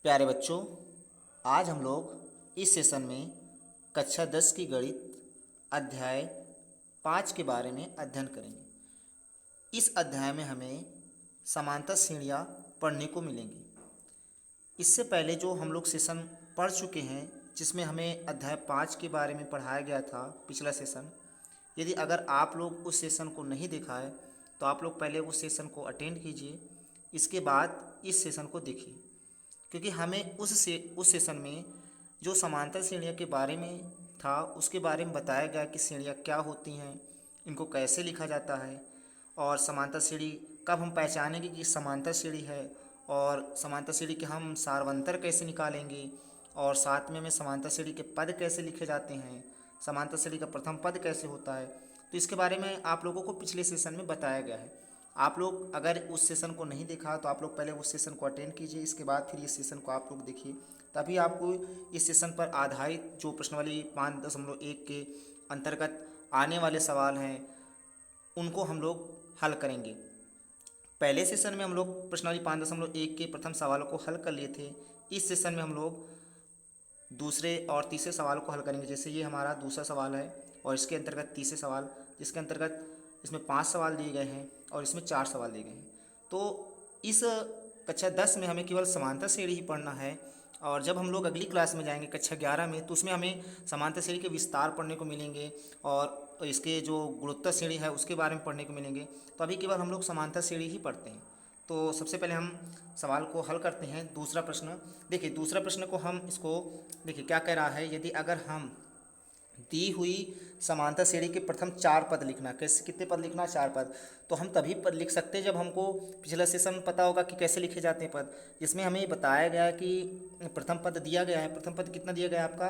प्यारे बच्चों, आज हम लोग इस सेशन में कक्षा 10 की गणित अध्याय 5 के बारे में अध्ययन करेंगे। इस अध्याय में हमें समांतर श्रेणियाँ पढ़ने को मिलेंगी। इससे पहले जो हम लोग सेशन पढ़ चुके हैं, जिसमें हमें अध्याय 5 के बारे में पढ़ाया गया था पिछला सेशन। यदि अगर आप लोग उस सेशन को नहीं देखा है तो आप लोग पहले उस सेशन को अटेंड कीजिए, इसके बाद इस सेशन को देखिए, क्योंकि हमें उस सेशन में जो समांतर श्रेणियों के बारे में था उसके बारे में बताया गया कि श्रेणियाँ क्या होती हैं, इनको कैसे लिखा जाता है, और समांतर श्रेणी कब हम पहचानेंगे कि समांतर श्रेणी है, और समांतर श्रेणी के हम सारवंतर कैसे निकालेंगे, और साथ में हमें समांतर श्रेणी के पद कैसे लिखे जाते हैं, समांतर श्रेणी का प्रथम पद कैसे होता है। तो इसके बारे में आप लोगों को पिछले सेशन में बताया गया है। आप लोग अगर उस सेशन को नहीं देखा तो आप लोग पहले उस सेशन को अटेंड कीजिए, इसके बाद फिर इस सेशन को आप लोग देखिए, तभी आपको इस सेशन पर आधारित जो प्रश्नावली 5.1 के अंतर्गत आने वाले सवाल हैं उनको हम लोग हल करेंगे। पहले सेशन में हम लोग प्रश्नावली 5.1 के प्रथम सवालों को हल कर लिए थे। इस सेशन में हम लोग दूसरे और तीसरे सवाल को हल करेंगे। जैसे ये हमारा दूसरा सवाल है और इसके अंतर्गत तीसरे सवाल, जिसके अंतर्गत इसमें 5 सवाल दिए गए हैं और इसमें 4 सवाल दिए गए हैं। तो इस कक्षा 10 में हमें केवल समांतर श्रेणी ही पढ़ना है, और जब हम लोग अगली क्लास में जाएंगे कक्षा 11 में तो उसमें हमें समांतर श्रेणी के विस्तार पढ़ने को मिलेंगे और इसके जो गुणोत्तर श्रेणी है उसके बारे में पढ़ने को मिलेंगे। तो अभी केवल हम लोग समांतर श्रेणी ही पढ़ते हैं। तो सबसे पहले हम सवाल को हल करते हैं। दूसरा प्रश्न देखिए, दूसरा प्रश्न को हम इसको देखिए क्या कह रहा है। यदि अगर हम दी हुई समांतर श्रेणी के प्रथम 4 पद लिखना, कैसे कितने पद लिखना, 4 पद, तो हम तभी पद लिख सकते हैं जब हमको पिछला सेशन में पता होगा कि कैसे लिखे जाते हैं पद। जिसमें हमें बताया गया है कि प्रथम पद दिया गया है। प्रथम पद कितना दिया गया है आपका,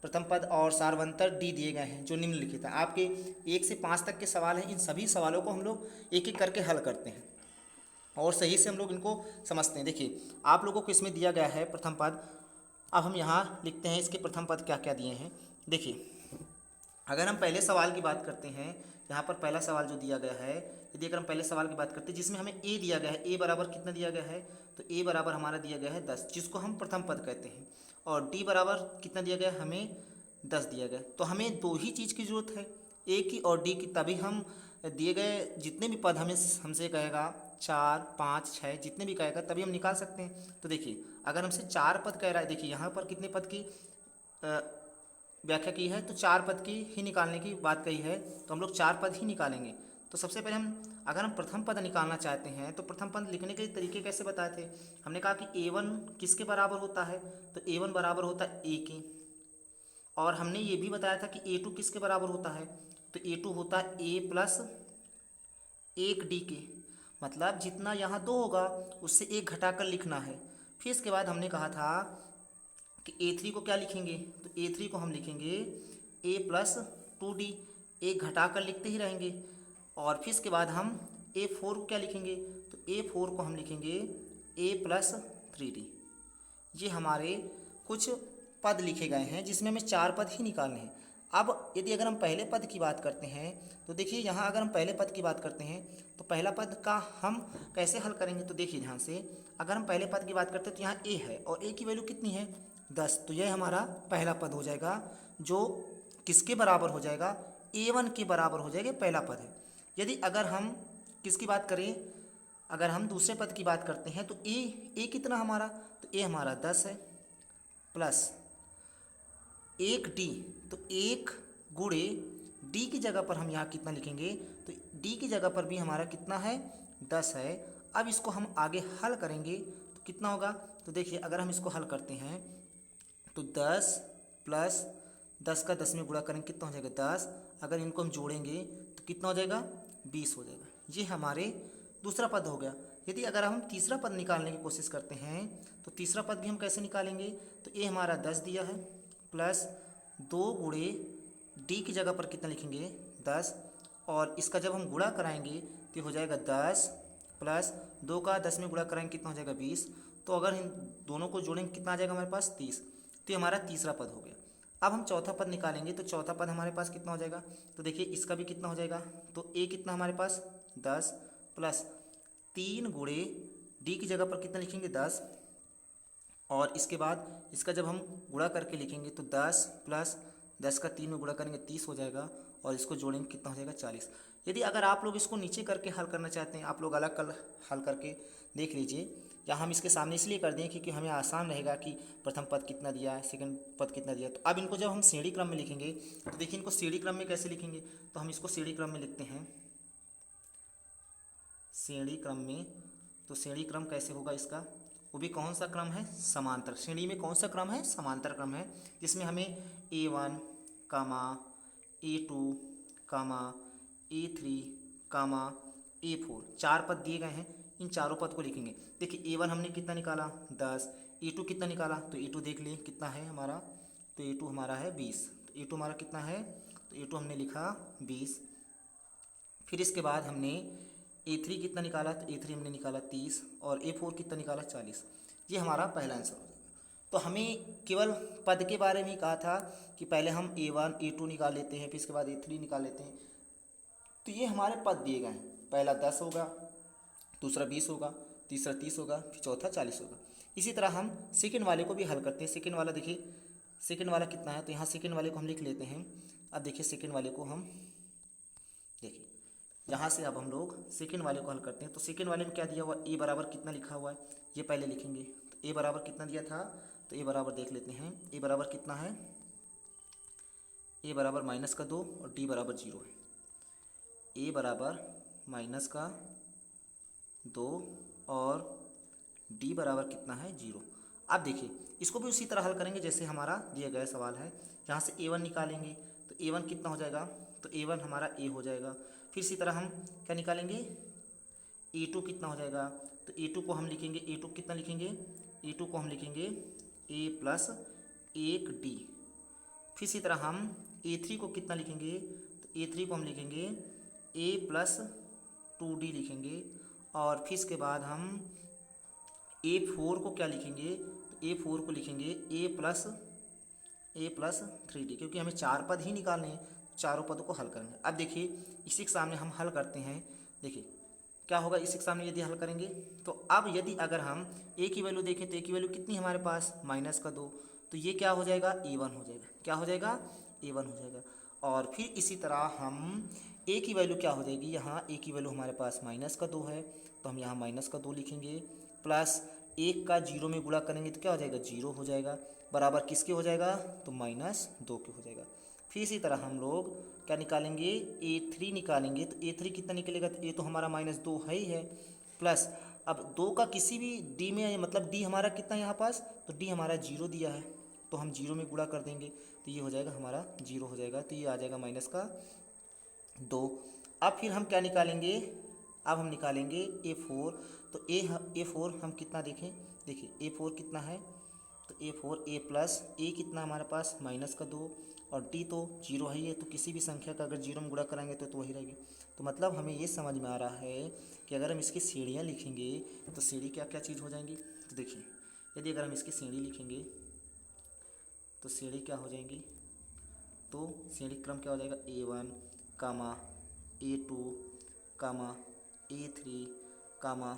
प्रथम पद और सारवंतर डी दिए गए हैं जो निम्नलिखित है। आपके 1 से 5 तक के सवाल हैं, इन सभी सवालों को हम लोग एक एक करके हल करते हैं और सही से हम लोग इनको समझते हैं। देखिए आप लोगों को इसमें दिया गया है प्रथम पद। अब हम यहाँ लिखते हैं इसके प्रथम पद क्या क्या दिए हैं। देखिए अगर हम पहले सवाल की बात करते हैं, यहाँ पर पहला सवाल जो दिया गया है, यदि अगर हम पहले सवाल की बात करते हैं जिसमें हमें ए दिया गया है, ए बराबर कितना दिया गया है, तो ए बराबर हमारा दिया गया है 10, जिसको हम प्रथम पद कहते हैं, और डी बराबर कितना दिया गया है, हमें 10 दिया गया। तो हमें दो ही चीज़ की ज़रूरत है, ए की और डी की, तभी हम दिए गए जितने भी पद हमें हमसे कहेगा 4, 5, 6 जितने भी कहेगा तभी हम निकाल सकते हैं। तो देखिए अगर हमसे 4 पद कह रहा है, देखिए यहाँ पर कितने पद की व्याख्या की है, तो 4 पद की ही निकालने की बात कही है, तो हम लोग 4 पद ही निकालेंगे। तो सबसे पहले अगर हम प्रथम पद निकालना चाहते हैं तो प्रथम पद लिखने के तरीके कैसे बताए थे। हमने कहा कि a1 किसके बराबर होता है, तो a1 बराबर होता है a के, और हमने ये भी बताया था कि a2 किसके बराबर होता है, तो a2 होता है a प्लस 1d के। मतलब जितना यहाँ 2 होगा उससे 1 घटाकर लिखना है। फिर इसके बाद हमने कहा था कि a3 को क्या लिखेंगे, तो a3 को हम लिखेंगे a प्लस 2d, एक घटा कर लिखते ही रहेंगे। और फिर इसके बाद हम a4 को क्या लिखेंगे, तो a4 को हम लिखेंगे a प्लस 3d। ये हमारे कुछ पद लिखे गए हैं जिसमें हमें 4 पद ही निकालने हैं। अब यदि अगर हम पहले पद की बात करते हैं तो देखिए यहाँ अगर हम पहले पद की बात करते हैं तो पहला पद का हम कैसे हल करेंगे। तो देखिए ध्यान से, अगर हम पहले पद की बात करते हैं तो यहाँ a है और a की वैल्यू कितनी है, 10, तो यह हमारा पहला पद हो जाएगा जो किसके बराबर हो जाएगा, a1 के बराबर हो जाएगा, पहला पद है। यदि अगर हम किसकी बात करें, अगर हम दूसरे पद की बात करते हैं तो a कितना हमारा, तो a हमारा 10 है प्लस 1d, तो 1 गुणे d की जगह पर हम यहाँ कितना लिखेंगे, तो d की जगह पर भी हमारा कितना है, 10 है। अब इसको हम आगे हल करेंगे तो कितना होगा, तो देखिए अगर हम इसको हल करते हैं तो 10 प्लस 10 का 10 में गुणा करेंगे कितना हो जाएगा, 10। अगर इनको हम जोड़ेंगे तो कितना हो जाएगा, 20 हो जाएगा। ये हमारे दूसरा पद हो गया। यदि अगर हम तीसरा पद निकालने की कोशिश करते हैं तो तीसरा पद भी हम कैसे निकालेंगे, तो ये हमारा 10 दिया है प्लस 2 गुणे डी की जगह पर कितना लिखेंगे, 10, और इसका जब हम गुणा कराएंगे तो हो जाएगा 10 प्लस 2 का 10 में गुणा कराएंगे कितना हो जाएगा, 20। तो अगर इन दोनों को जोड़ेंगे कितना आ जाएगा हमारे पास, 30। तो ये हमारा तीसरा पद हो गया। अब हम चौथा पद निकालेंगे तो चौथा पद हमारे पास कितना हो जाएगा, तो देखिए इसका भी कितना हो जाएगा, तो ए कितना हमारे पास 10 प्लस 3 गुणे डी की जगह पर कितना लिखेंगे, 10, और इसके बाद इसका जब हम गुणा करके लिखेंगे तो 10 प्लस 10 का 3 में गुणा करेंगे 30 हो जाएगा, और इसको जोड़ेंगे कितना हो जाएगा 40। यदि अगर आप लोग इसको नीचे करके हल करना चाहते हैं, आप लोग अलग कल हल करके देख लीजिए, या हम इसके सामने इसलिए कर दें क्योंकि हमें आसान रहेगा कि प्रथम पद कितना दिया है, सेकंड पद कितना दिया है। तो अब इनको जब हम श्रेणी क्रम में लिखेंगे तो देखिए इनको श्रेणी क्रम में कैसे लिखेंगे, तो हम इसको श्रेणी क्रम में लिखते हैं श्रेणी क्रम में। तो श्रेणी क्रम कैसे होगा इसका, वो भी कौन सा क्रम है, समांतर। श्रेणी में कौन सा क्रम है, समांतर क्रम है, जिसमें हमें A1 कामा A2 कामा A3 कामा A4 चार पद दिए गए हैं। इन चारों पद को लिखेंगे। देखिए A1 हमने कितना निकाला 10, A2 कितना निकाला, तो A2 देख लिए कितना है हमारा, तो A2 हमारा है 20। तो A2 हमारा कितना है, तो A2 हमने लिखा 20। फिर इसके बाद हमने A3 कितना निकाला, तो A3 हमने निकाला 30, और A4 कितना निकाला 40। ये हमारा पहला आंसर हो जाएगा। तो हमें केवल पद के बारे में कहा था कि पहले हम A1 A2 निकाल लेते हैं, फिर इसके बाद A3 निकाल लेते हैं। तो ये हमारे पद दिए गए हैं, पहला 10 होगा, दूसरा 20 होगा, तीसरा 30 होगा, फिर चौथा 40 होगा। इसी तरह हम सेकंड वाले को भी हल करते हैं। सेकंड वाला देखिए, सेकंड वाला कितना है, तो यहाँ सेकंड वाले को हम लिख लेते हैं। अब देखिए सेकंड वाले को हम देखिए यहाँ से अब हम लोग सेकंड वाले को हल करते हैं। तो सेकंड वाले में क्या दिया हुआ, ए बराबर कितना लिखा हुआ है, ये पहले लिखेंगे। तो ए बराबर कितना दिया था, तो ए बराबर देख लेते हैं। ए बराबर कितना है, ए बराबर माइनस का 2 और डी बराबर 0 है। ए बराबर माइनस का 2 और डी बराबर कितना है 0। अब देखिए इसको भी उसी तरह हल करेंगे जैसे हमारा दिया गया सवाल है। यहाँ से A1 निकालेंगे तो A1 कितना हो जाएगा, तो A1 हमारा A हो जाएगा। फिर इसी तरह हम क्या निकालेंगे, A2 कितना हो जाएगा, तो A2 को हम लिखेंगे, A2 कितना लिखेंगे, A2 को हम लिखेंगे A प्लस 1D। फिर इसी तरह हम A3 को कितना लिखेंगे, तो A3 को हम लिखेंगे A प्लस 2D लिखेंगे। और फिर इसके बाद हम A4 को क्या लिखेंगे, तो A4 को लिखेंगे A प्लस 3D, क्योंकि हमें चार पद ही निकालने हैं, चारों पदों को हल करेंगे। अब देखिए इसी के सामने हम हल करते हैं। देखिए क्या होगा इसी के सामने यदि हल करेंगे, तो अब यदि अगर हम A की वैल्यू देखें तो A की वैल्यू कितनी हमारे पास, -2, तो ये क्या हो जाएगा, A1 हो जाएगा। क्या हो जाएगा, A1 हो जाएगा। और फिर इसी तरह हम A की वैल्यू क्या हो जाएगी, यहाँ A की वैल्यू हमारे पास -2 है, तो हम यहाँ -2 लिखेंगे, प्लस 1 का 0 में गुणा करेंगे तो क्या हो जाएगा, 0 हो जाएगा, बराबर किसके हो जाएगा, तो -2 के हो जाएगा। फिर इसी तरह हम लोग क्या निकालेंगे, A3 निकालेंगे, तो A3 कितना निकलेगा, तो A तो हमारा -2 है ही है, प्लस अब 2 का किसी भी D में, मतलब D हमारा कितना है यहाँ पास, तो D हमारा 0 दिया है, तो हम 0 में गुणा कर देंगे तो ये हो जाएगा हमारा 0 हो जाएगा, तो ये आ जाएगा -2। अब फिर हम क्या निकालेंगे, अब हम निकालेंगे A4। तो A4 हम कितना देखें, देखिए A4 कितना है, तो A4 A प्लस A कितना हमारे पास -2, और D तो 0 है ही है, तो किसी भी संख्या का अगर 0 में गुणा कराएंगे तो वही रहेगी। तो मतलब हमें ये समझ में आ रहा है कि अगर हम इसकी श्रेणियाँ लिखेंगे तो श्रेणी क्या क्या चीज़ हो जाएंगी। तो देखिए यदि अगर हम इसकी श्रेणी लिखेंगे तो श्रेणी क्या हो जाएंगी, तो श्रेणी क्रम क्या हो जाएगा, A1 कामा A2 कामा A3 कामा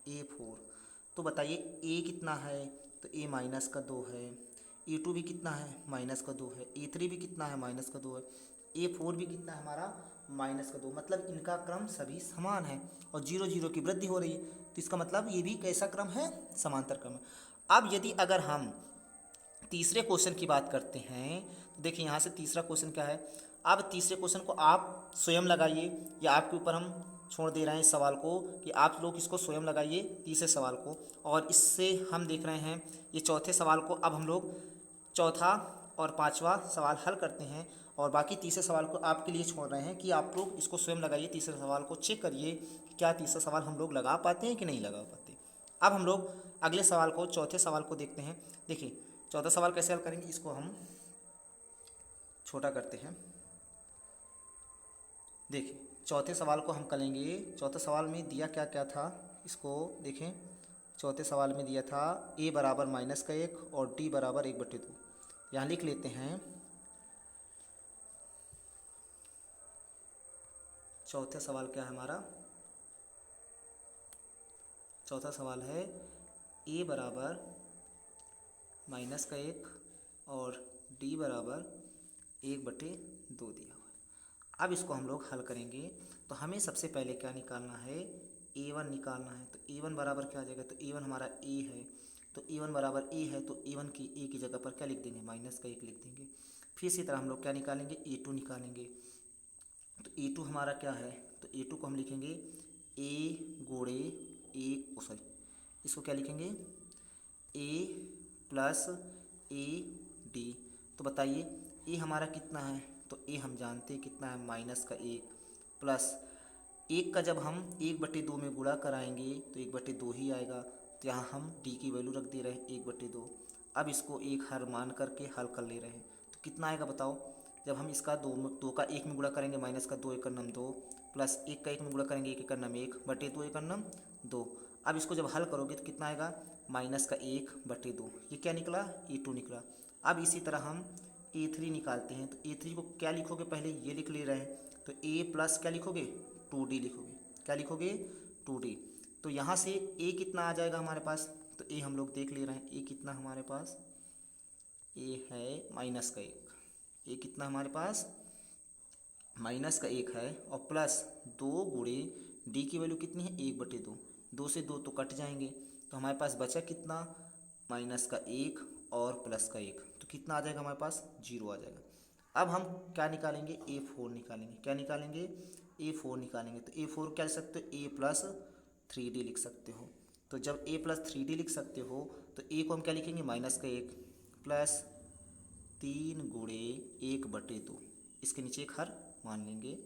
A4। तो बताइए A कितना है, तो A -2 है, A2 भी कितना है, -2 है, A3 भी कितना है, -2 है, A4 भी कितना है हमारा, -2। मतलब इनका क्रम सभी समान है और 0 0 की वृद्धि हो रही है, तो इसका मतलब ये भी कैसा क्रम है, समांतर क्रम है। अब यदि अगर हम तीसरे क्वेश्चन की बात करते हैं तो देखिए यहाँ से तीसरा क्वेश्चन क्या है। अब तीसरे क्वेश्चन को आप स्वयं लगाइए, या आपके ऊपर हम छोड़ दे रहे हैं इस सवाल को कि आप लोग इसको स्वयं लगाइए तीसरे सवाल को। और इससे हम देख रहे हैं ये चौथे सवाल को, अब हम लोग चौथा और पांचवा सवाल हल करते हैं, और बाकी तीसरे सवाल को आपके लिए छोड़ रहे हैं कि आप लोग इसको स्वयं लगाइए। तीसरे सवाल को चेक करिए कि क्या तीसरा सवाल हम लोग लगा पाते हैं कि नहीं लगा पाते। अब हम लोग अगले सवाल को, चौथे सवाल को देखते हैं। देखिए चौथा सवाल कैसे हल करेंगे, इसको हम छोटा करते हैं। देखिए चौथे सवाल को हम करेंगे। चौथे सवाल में दिया क्या क्या था, इसको देखें। चौथे सवाल में दिया था A बराबर -1 और D बराबर 1/2। यहाँ लिख लेते हैं। चौथा सवाल क्या है हमारा, चौथा सवाल है A बराबर माइनस का 1 और d बराबर 1/2 दिया हुआ है। अब इसको हम लोग हल करेंगे तो हमें सबसे पहले क्या निकालना है, a1 निकालना है। तो a1 बराबर क्या आ जाएगा, तो a1 हमारा a है, तो a1 बराबर a है, तो a1 की a की जगह पर क्या लिख देंगे, माइनस का 1 लिख देंगे। फिर इसी तरह हम लोग क्या निकालेंगे, a2 निकालेंगे। तो a2 हमारा क्या है, तो a2 को हम लिखेंगे a गुणे a सॉरी इसको क्या लिखेंगे, a प्लस ए डी। तो बताइए a हमारा कितना है, तो a हम जानते हैं कितना है, माइनस का 1 प्लस 1 का जब हम 1/2 में गुणा कराएंगे तो 1/2 ही आएगा। तो यहाँ हम d की वैल्यू रख दे रहे हैं 1/2। अब इसको एक हर मान करके हल कर ले रहे हैं तो कितना आएगा बताओ। जब हम इसका दो का 1 में गुणा करेंगे, माइनस का 2 एकड़ नम 2 प्लस 1 का 1 में गुणा करेंगे, 1 एकड़ नम 1/2 एकड़ नम 2। अब इसको जब हल करोगे तो कितना आएगा, माइनस का 1/2। ये क्या निकला, a2 निकला। अब इसी तरह हम a3 निकालते हैं। तो a3 को क्या लिखोगे, पहले ये लिख ले रहे हैं, तो a प्लस क्या लिखोगे, 2d लिखोगे। क्या लिखोगे, 2d। तो यहाँ से a कितना आ जाएगा हमारे पास, तो a हम लोग देख ले रहे हैं, a कितना हमारे पास, a है माइनस का 1। a कितना हमारे पास, माइनस का 1 है, और प्लस 2 गुणे डी की वैल्यू कितनी है, 1/2। 2 से 2 तो कट जाएंगे, तो हमारे पास बचा कितना, माइनस का 1 और प्लस का 1। तो कितना आ जाएगा हमारे पास, 0 आ जाएगा। अब हम क्या निकालेंगे, a4 निकालेंगे। क्या निकालेंगे, a4 निकालेंगे। तो a4 क्या लिख सकते हो, a प्लस 3d लिख सकते हो। तो जब a प्लस 3d लिख सकते हो तो a को हम क्या लिखेंगे, माइनस का 1 प्लस 3 गुणे 1/2। इसके नीचे एक हर मान लेंगे।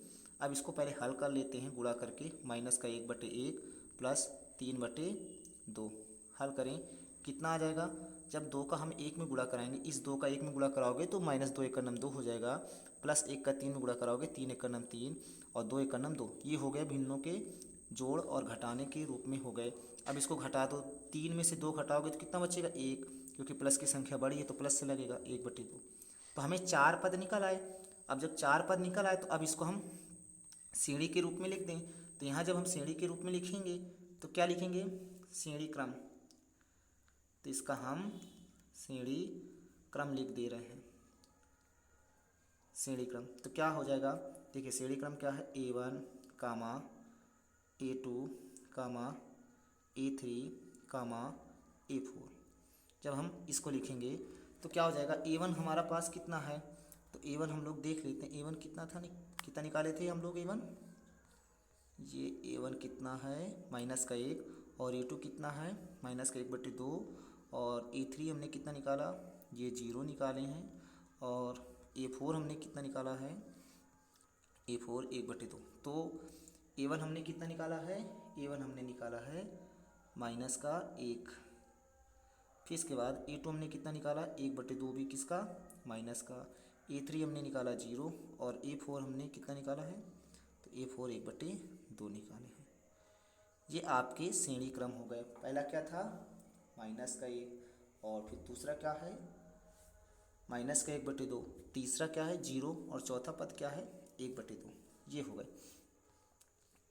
अब इसको पहले हल कर लेते हैं गुणा करके, माइनस का 1/1 प्लस 3/2 हल करें, कितना आ जाएगा। जब 2 का हम 1 में गुणा कराएंगे, इस 2 का 1 में गुणा कराओगे तो माइनस 2 एकड़ नम 2 हो जाएगा, प्लस 1 का 3 में गुणा कराओगे 3 एकड़ नम 3 और 2 एकड़ नम 2। ये हो गए भिन्नों के जोड़ और घटाने के रूप में हो गए। अब इसको घटा दो, 3 में से 2 घटाओगे तो कितना बचेगा, 1, क्योंकि प्लस की संख्या बड़ी है तो प्लस से लगेगा 1/2। तो हमें 4 पद निकल आए। अब जब 4 पद निकल आए तो अब इसको हम श्रेणी के रूप में लिख दें। तो यहाँ जब हम श्रेणी के रूप में लिखेंगे तो क्या लिखेंगे, श्रेणी क्रम। तो इसका हम श्रेणी क्रम लिख दे रहे हैं, श्रेणी क्रम। तो क्या हो जाएगा, देखिए श्रेणी क्रम क्या है, a1 कामा a2 कामा a3 कामा a4। जब हम इसको लिखेंगे तो क्या हो जाएगा, a1 हमारा पास कितना है, तो a1 हम लोग देख लेते हैं, a1 कितना था, कितना निकाले थे हम लोग a1, ये a1 कितना है, माइनस का 1, और a2 कितना है, माइनस का 1/2, और a3 हमने कितना निकाला, ये 0 निकाले हैं, और a4 हमने कितना निकाला है, a4 1/2। तो a1 हमने कितना निकाला है, a1 हमने निकाला है माइनस का 1। फिर इसके बाद a2 हमने कितना निकाला, 1/2 भी किसका, माइनस का। a3 हमने निकाला 0, और a4 हमने कितना निकाला है, तो a4 1/2 निकाले हैं। ये आपके श्रेणी क्रम हो गए। पहला क्या था, माइनस का 1, और फिर दूसरा क्या है, माइनस का 1/2, तीसरा क्या है 0, और चौथा पद क्या है 1/2। ये हो गए।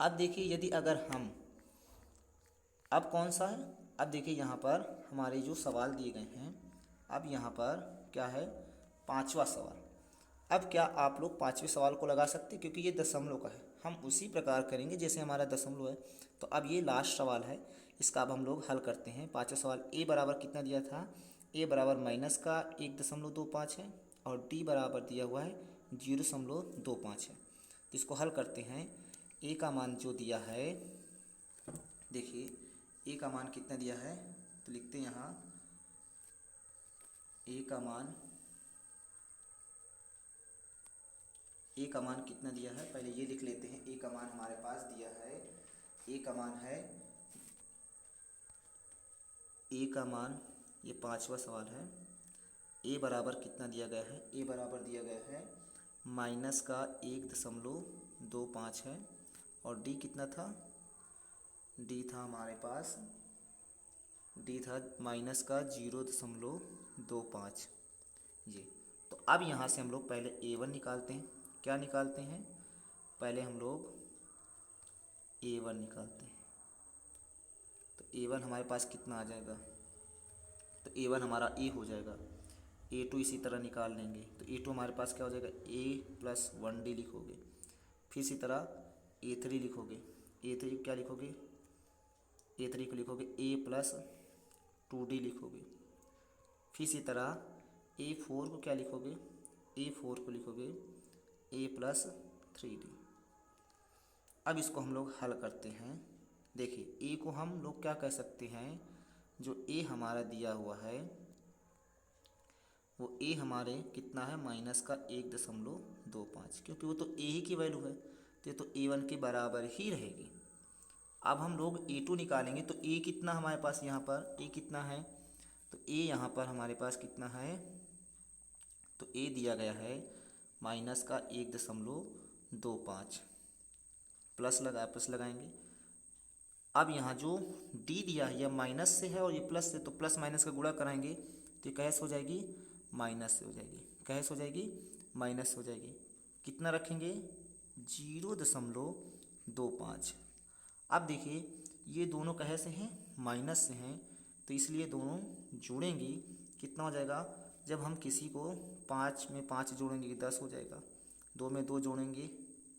अब देखिए यदि अगर हम, अब कौन सा है, अब देखिए यहाँ पर हमारे जो सवाल दिए गए हैं, अब यहाँ पर क्या है, पांचवा सवाल। अब क्या आप लोग पांचवें सवाल को लगा सकते हैं, क्योंकि ये दशमलव का है, हम उसी प्रकार करेंगे जैसे हमारा दशमलव है। तो अब ये लास्ट सवाल है, इसका अब हम लोग हल करते हैं। पांचवा सवाल, ए बराबर कितना दिया था, ए बराबर माइनस का 1.25 है, और डी बराबर दिया हुआ है 0.25 है। तो इसको हल करते हैं। ए का मान जो दिया है, देखिए ए का मान कितना दिया है, तो लिखते हैं यहाँ ए का मान, ए का मान कितना दिया है, पहले ये लिख लेते हैं। ए का मान हमारे पास दिया है, ए का मान है, ए का मान, ये पांचवा सवाल है, ए बराबर कितना दिया गया है, ए बराबर दिया गया है माइनस का 1.25 है, और डी कितना था, डी था हमारे पास, डी था माइनस का 0.25। ये तो अब यहाँ से हम लोग पहले a1 निकालते हैं। क्या निकालते हैं, पहले हम लोग a1 निकालते हैं। तो a1 हमारे पास कितना आ जाएगा, तो A1 हमारा ए हो जाएगा। A2 इसी तरह निकाल लेंगे तो A2 हमारे पास क्या हो जाएगा, A+1D लिखोगे। फिर इसी तरह A3 लिखोगे, A3 क्या लिखोगे, A3 को लिखोगे A+2D लिखोगे। फिर इसी तरह A4 को क्या लिखोगे, A4 को लिखोगे A+3D। अब इसको हम लोग हल करते हैं। देखिए ए को हम लोग क्या कह सकते हैं, जो ए हमारा दिया हुआ है वो ए हमारे कितना है, -1.25, क्योंकि वो तो ए ही की वैल्यू है तो ये तो A1 के बराबर ही रहेगी। अब हम लोग A2 निकालेंगे तो ए कितना हमारे पास यहाँ पर, ए कितना है, तो ए यहाँ पर हमारे पास कितना है, तो ए दिया गया है -1.25, प्लस लगाएंगे। अब यहाँ जो डी दिया है यह माइनस से है और ये प्लस से, तो प्लस माइनस का गुणा कराएंगे तो ये कैसे हो जाएगी, माइनस से हो जाएगी, कैसे हो जाएगी, माइनस हो जाएगी। कितना रखेंगे, 0.25। अब देखिए ये दोनों कहे से हैं, माइनस से हैं, तो इसलिए दोनों जोड़ेंगे कितना हो जाएगा, जब हम किसी को 5 में 5 जोड़ेंगे 10 हो जाएगा, 2 में 2 जोड़ेंगे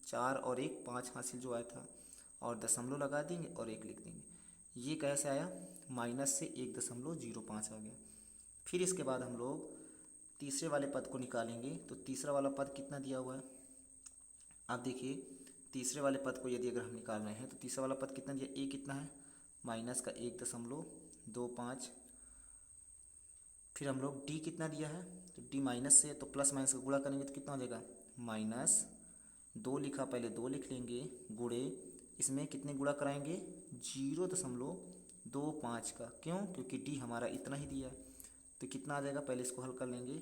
4 और 1 5 हासिल जो आया था, और दशमलव लगा देंगे और 1 लिख देंगे। ये कैसे आया, माइनस से 1.05 आ गया। फिर इसके बाद हम लोग तीसरे वाले पद को निकालेंगे तो तीसरा वाला पद कितना दिया हुआ है, आप देखिए तीसरे वाले पद को यदि अगर हम निकाल रहे हैं तो तीसरा वाला पद कितना दिया, ए कितना है, -1.25। फिर हम लोग डी कितना दिया है, तो डी माइनस से, तो प्लस माइनस का गुणा करेंगे तो कितना हो जाएगा, -2 लिखा, पहले 2 लिख लेंगे, गुणे इसमें कितने गुणा कराएंगे, 0.25 का, क्यों, क्योंकि डी हमारा इतना ही दिया है। तो कितना आ जाएगा, पहले इसको हल कर लेंगे,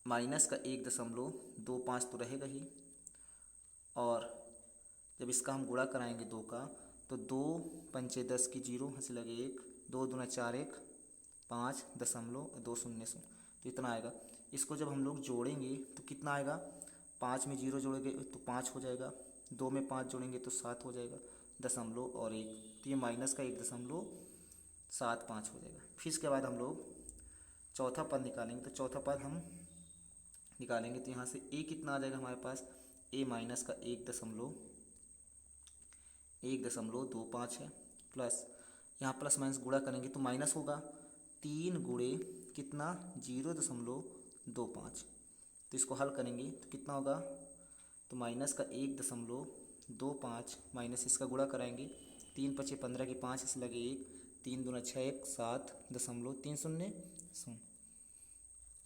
-1.25 तो रहेगा ही, और जब इसका हम गुणा कराएंगे 2 का, तो 2 पंचे 10 की 0 हंसी लगे 1, 2 दूना 4 1 5.200, तो इतना आएगा। इसको जब हम लोग जोड़ेंगे तो कितना आएगा, 5 में 0 जोड़ेंगे तो 5 हो जाएगा, 2 में 5 जोड़ेंगे तो 7 हो जाएगा, दशमलव और 1, तो ये -1.75 हो जाएगा। फिर इसके बाद हम लोग चौथा पद निकालेंगे, तो चौथा पद हम निकालेंगे तो यहाँ से ए कितना आ जाएगा हमारे पास, ए माइनस का 1.25 है, प्लस यहाँ प्लस माइनस गुणा करेंगे तो माइनस होगा, 3 गुणे कितना, 0.25, तो इसको हल करेंगे तो कितना होगा, तो माइनस का 1.25 माइनस इसका गुणा कराएंगे, 3 पचे 15 की 5 इस लगे 1, 3 दूना 6 1 7.30।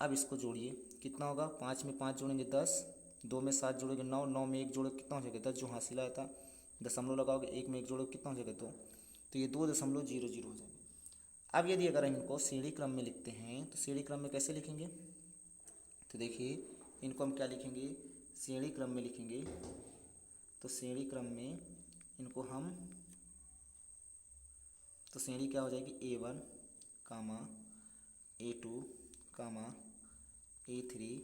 अब इसको जोड़िए कितना होगा, 5 में 5 जोड़ेंगे 10, 2 में 7 जोड़ेंगे 9, 9 में 1 जोड़ोगे कितना हो जाएगा 10 जो हासिल आया था, दशमलव लगाओगे 1 में 1 जोड़ोगे कितना हो जाएगा 2, तो ये 2.00 हो जाएगा। अब यदि अगर इनको श्रेणी क्रम में लिखते हैं तो श्रेणी क्रम में कैसे लिखेंगे, तो देखिए इनको हम क्या लिखेंगे, श्रेणी क्रम में लिखेंगे, तो श्रेणी क्रम में इनको हम, तो श्रेणी क्या हो जाएगी, A1, A2, A3,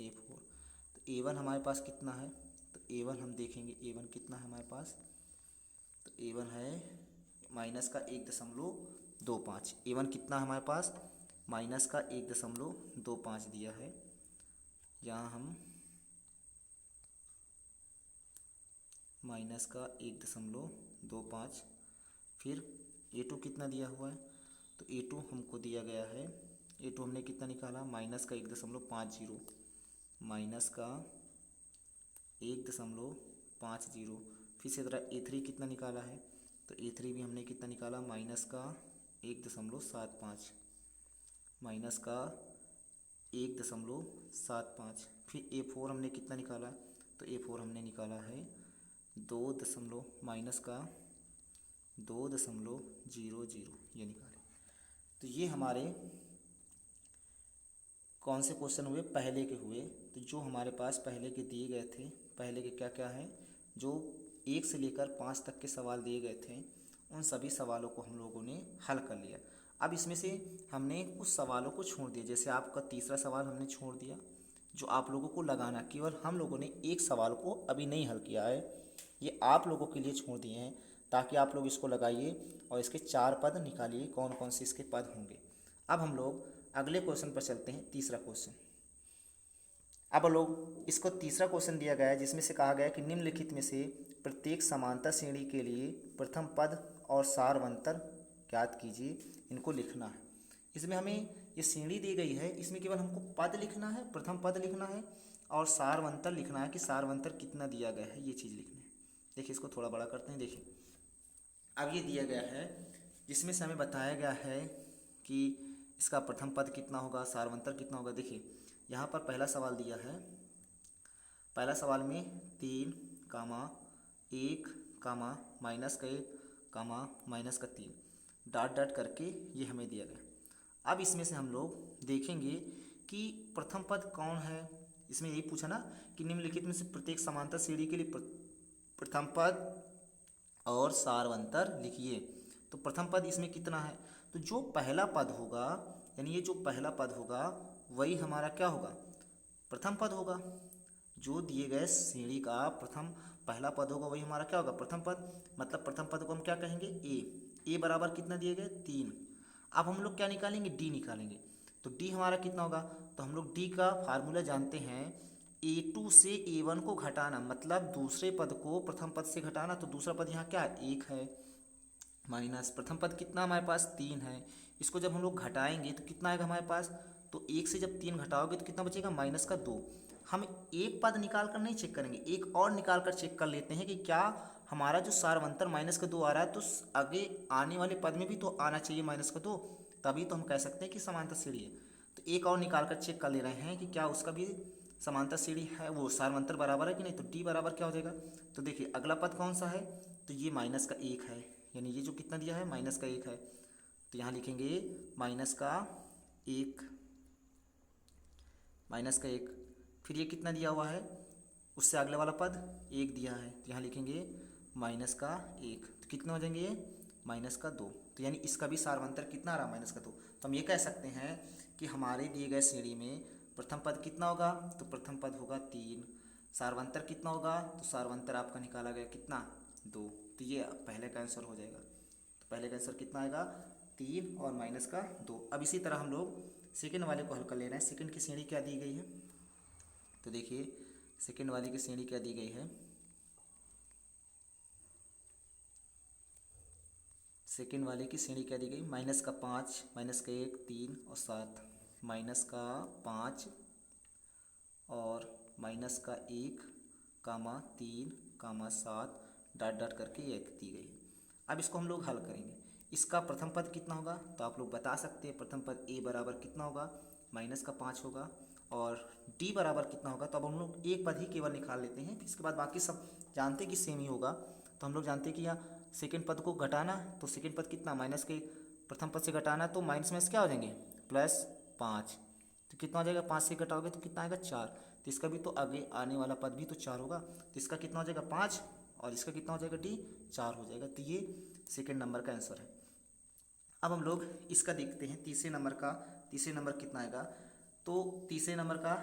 A4। तो A1 हमारे पास कितना है, तो A1 हम देखेंगे, A1 कितना है हमारे पास, तो A1 है माइनस का 1.25, A1 कितना है हमारे पास, माइनस का 1.25 दिया है, यहाँ हम माइनस का 1.25। फिर A2 कितना दिया हुआ है, तो A2 हमको दिया गया है, A2 हमने कितना निकाला, माइनस का 1.50, माइनस का 1.50। फिर से तरह A3 कितना निकाला है, तो A3 भी हमने कितना निकाला, माइनस का 1.75, माइनस का 1.75। फिर A4 हमने कितना निकाला, तो A4 हमने निकाला है माइनस का 2.00 ये निकाले। तो ये हमारे कौन से क्वेश्चन हुए, पहले के हुए। तो जो हमारे पास पहले के दिए गए थे, पहले के क्या क्या हैं, जो 1 से लेकर 5 तक के सवाल दिए गए थे, उन सभी सवालों को हम लोगों ने हल कर लिया। अब इसमें से हमने कुछ सवालों को छोड़ दिया, जैसे आपका तीसरा सवाल हमने छोड़ दिया, जो आप लोगों को लगाना, केवल हम लोगों ने एक सवाल को अभी नहीं हल किया है, ये आप लोगों के लिए छोड़ दिए हैं। ताकि आप लोग इसको लगाइए और इसके 4 पद निकालिए कौन कौन से इसके पद होंगे। अब हम लोग अगले क्वेश्चन पर चलते हैं, तीसरा क्वेश्चन। अब लोग इसको तीसरा क्वेश्चन दिया गया है जिसमें से कहा गया है कि निम्नलिखित में से प्रत्येक समांतर श्रेणी के लिए प्रथम पद और सारवंतर ज्ञात कीजिए, इनको लिखना है। इसमें हमें ये श्रेणी दी गई है, इसमें केवल हमको पद लिखना है, प्रथम पद लिखना है और सारवंतर लिखना है कि सारवंतर कितना दिया गया है, ये चीज़ लिखनी है। देखिए इसको थोड़ा बड़ा करते हैं। देखिए अब ये दिया गया है जिसमें से हमें बताया गया है कि इसका प्रथम पद कितना होगा, सारवंतर कितना होगा। देखिए यहाँ पर पहला सवाल दिया है, पहला सवाल में 3 कामा 1 कामा माइनस का 1 कामा माइनस का 3 डॉट डॉट करके ये हमें दिया गया। अब इसमें से हम लोग देखेंगे कि प्रथम पद कौन है। इसमें यही पूछा ना कि निम्नलिखित में से प्रत्येक समांतर श्रेणी के लिए प्रथम पद और सारवंतर लिखिए। तो प्रथम पद इसमें कितना है, तो जो पहला पद होगा यानी ये जो पहला पद होगा वही हमारा क्या होगा, प्रथम पद होगा। जो दिए गए श्रेणी का प्रथम पहला पद होगा वही हमारा क्या होगा, प्रथम पद। मतलब प्रथम पद को हम क्या कहेंगे, ए बराबर कितना दिए गए 3। अब हम लोग क्या निकालेंगे, डी निकालेंगे। तो डी हमारा कितना होगा, तो हम लोग डी का फार्मूला जानते हैं, A2 से A1 को घटाना, मतलब दूसरे पद को प्रथम पद से घटाना। तो दूसरा पद यहाँ क्या है, 1 है, माइनस प्रथम पद कितना हमारे पास 3 है। इसको जब हम लोग घटाएंगे तो कितना आएगा हमारे पास, तो 1 से जब 3 घटाओगे तो कितना बचेगा, माइनस का 2। हम एक पद निकाल कर नहीं चेक करेंगे, एक और निकाल कर चेक कर लेते हैं कि क्या हमारा जो सारवंतर माइनस का 2 आ रहा है तो आगे आने वाले पद में भी तो आना चाहिए माइनस का 2, तभी तो हम कह सकते हैं कि समांतर श्रेणी है। तो एक और निकाल कर चेक कर ले रहे हैं कि क्या उसका भी समांतर श्रेणी है, वो सारवंतर बराबर है कि नहीं। तो डी बराबर क्या हो जाएगा, तो देखिए अगला पद कौन सा है, तो ये माइनस का 1 है, यानी ये जो कितना दिया है माइनस का 1 है। तो यहाँ लिखेंगे माइनस का 1, माइनस का 1। फिर ये कितना दिया हुआ है, उससे अगले वाला पद 1 दिया है, तो यहाँ लिखेंगे माइनस का 1। तो कितने हो जाएंगे ये, माइनस का 2। तो यानी इसका भी सारवंतर कितना आ रहा, माइनस का 2। तो हम ये कह सकते हैं कि हमारे दिए गए श्रेणी में प्रथम पद कितना होगा, तो प्रथम पद होगा 3। सारवंतर कितना होगा, तो सारवंतर आपका निकाला गया कितना, 2। तो ये पहले का आंसर हो जाएगा। तो पहले का आंसर कितना आएगा, 3 और माइनस का 2। अब इसी तरह हम लोग सेकेंड वाले को हल कर ले रहे हैं। सेकेंड की श्रेणी क्या दी गई है, तो देखिए सेकेंड वाले की श्रेणी क्या दी गई है। सेकेंड वाले की श्रेणी क्या दी गई, माइनस का 5, माइनस का 1, 3 और 7, माइनस का 5 और माइनस का 1 कामा 3 कामा 7 डॉट डॉट करके ये दी गई है। अब इसको हम लोग हल करेंगे। इसका प्रथम पद कितना होगा, तो आप लोग बता सकते हैं प्रथम पद ए बराबर कितना होगा, माइनस का 5 होगा। और डी बराबर कितना होगा, तो अब हम लोग एक पद ही केवल निकाल लेते हैं, फिर इसके बाद बाकी सब जानते कि सेम ही होगा। तो हम लोग जानते हैं कि यहाँ सेकेंड पद को घटाना, तो सेकेंड पद कितना, माइनस के प्रथम पद से घटाना, तो माइनस में क्या हो जाएंगे, +5। तो कितना हो जाएगा, 5 से घटाओगे तो कितना आएगा, 4। तो इसका भी तो आगे आने वाला पद भी तो 4 होगा। तो इसका कितना हो जाएगा, 5, और इसका कितना हो जाएगा, डी 4 हो जाएगा। तो ये सेकेंड नंबर का आंसर है। अब हम लोग इसका देखते हैं तीसरे नंबर का। तीसरे नंबर कितना आएगा, तो तीसरे नंबर का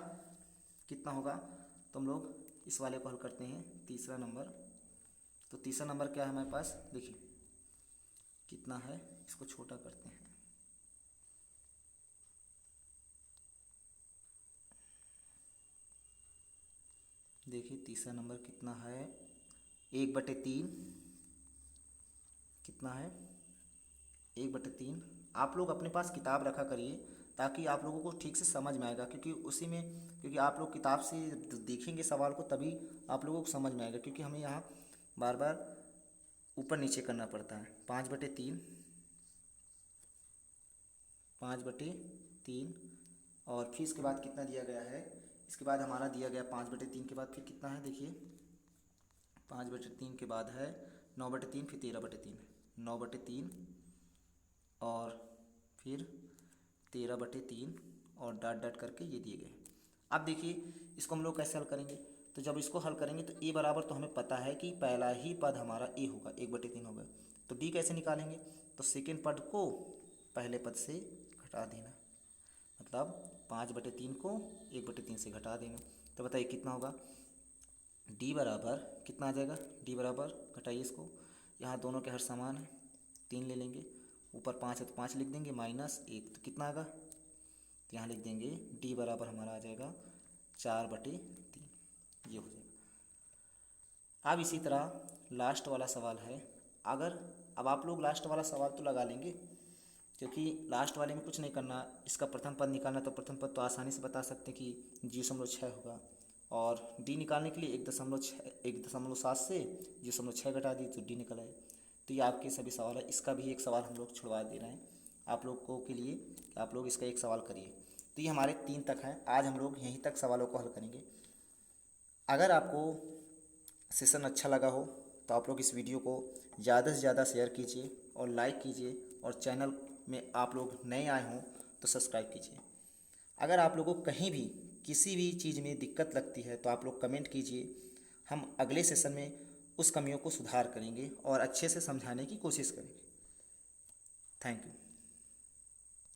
कितना होगा, तो हम लोग इस वाले को हल करते हैं। तीसरा नंबर, तो तीसरा नंबर क्या है हमारे पास, देखिए कितना है, इसको छोटा करते हैं। देखिए तीसरा नंबर कितना है, 1/3 कितना है, 1/3। आप लोग अपने पास किताब रखा करिए ताकि आप लोगों को ठीक से समझ में आएगा, क्योंकि उसी में, क्योंकि आप लोग किताब से देखेंगे सवाल को तभी आप लोगों को समझ में आएगा, क्योंकि हमें यहाँ बार बार ऊपर नीचे करना पड़ता है। 5/3, 5/3, और फिर इसके बाद कितना दिया गया है, इसके बाद हमारा दिया गया 5/3 के बाद फिर कितना है, देखिए 5/3 के बाद है 9/3, फिर 13/3, 9/3 और फिर 13/3 और डॉट डॉट करके ये दिए गए। अब देखिए इसको हम लोग कैसे हल करेंगे, तो जब इसको हल करेंगे तो ए बराबर, तो हमें पता है कि पहला ही पद हमारा ए होगा, 1/3 होगा। तो डी कैसे निकालेंगे, तो सेकेंड पद को पहले पद से घटा देना, मतलब 5/3 को 1/3 से घटा देना। तो बताइए कितना होगा, डी बराबर कितना आ जाएगा, डी बराबर घटाइए इसको, यहाँ दोनों के हर समान है, 3 ले लेंगे। ऊपर 5 है तो 5 लिख देंगे, -1 तो कितना आएगा, तो यहाँ लिख देंगे d बराबर हमारा आ जाएगा 4/3, ये हो जाएगा। अब इसी तरह लास्ट वाला सवाल है। अब आप लोग लास्ट वाला सवाल तो लगा लेंगे, क्योंकि लास्ट वाले में कुछ नहीं करना, इसका प्रथम पद निकालना, तो प्रथम पद तो आसानी से बता सकते हैं कि 0.6 होगा। और डी निकालने के लिए 1.7 से 0.6 घटा दी तो डी निकल आए। तो ये आपके सभी सवाल है। इसका भी एक सवाल हम लोग छुड़वा दे रहे हैं आप लोगों के लिए, आप लोग इसका एक सवाल करिए। तो ये हमारे 3 तक हैं। आज हम लोग यहीं तक सवालों को हल करेंगे। अगर आपको सेशन अच्छा लगा हो तो आप लोग इस वीडियो को ज़्यादा से ज़्यादा शेयर कीजिए और लाइक कीजिए, और चैनल में आप लोग नए आए हों तो सब्सक्राइब कीजिए। अगर आप लोगों को कहीं भी किसी भी चीज़ में दिक्कत लगती है तो आप लोग कमेंट कीजिए। हम अगले सेशन में उस कमियों को सुधार करेंगे और अच्छे से समझाने की कोशिश करेंगे। Thank you.